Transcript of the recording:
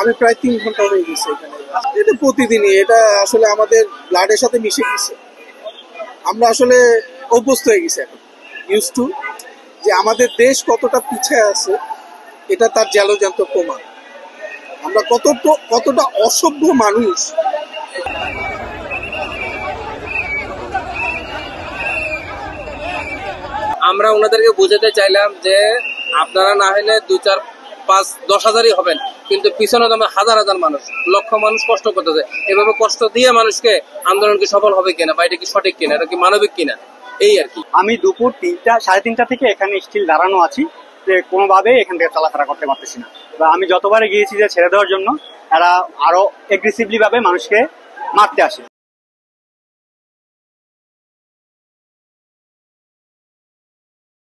আমি প্রায় 3 ঘন্টা হয়ে গেছে এখানে। এটা প্রতিদিনই, এটা আসলে আমাদের ব্লাডের সাথে মিশে গেছে। আমরা আসলে অভ্যস্ত হয়ে গেছি এখন, ইউজ টু, যে আমাদের দেশ কতটা পিছিয়ে আছে এটা তার জ্যান্ত প্রমাণ। আমরা কতটা অসভ্য মানুষ। আমরা ওনাদেরকে বোঝাতে চাইলাম যে আপনারা না হলে 2, 4, 5, 10 হাজারই হবেন, কিন্তু পিছনে তো হাজার হাজার মানুষ, লক্ষ মানুষ কষ্ট করতেছে। এভাবে কষ্ট দিয়ে মানুষকে আন্দোলন কি সফল হবে কিনা, বা এটা কি সঠিক কিনা, এটা কি মানবিক কিনা, এই আর কি। আমি দুপুর 3টা, 3:30 থেকে এখানে স্টিল দাঁড়ানো আছি, যে কোনোভাবে এখান থেকে চলাফেরা করতে পারতেছি না। আমি যতবারে গিয়েছি যে ছেড়ে দেওয়ার জন্য, এরা আরো এগ্রেসিভলি ভাবে মানুষকে মারতে আসে।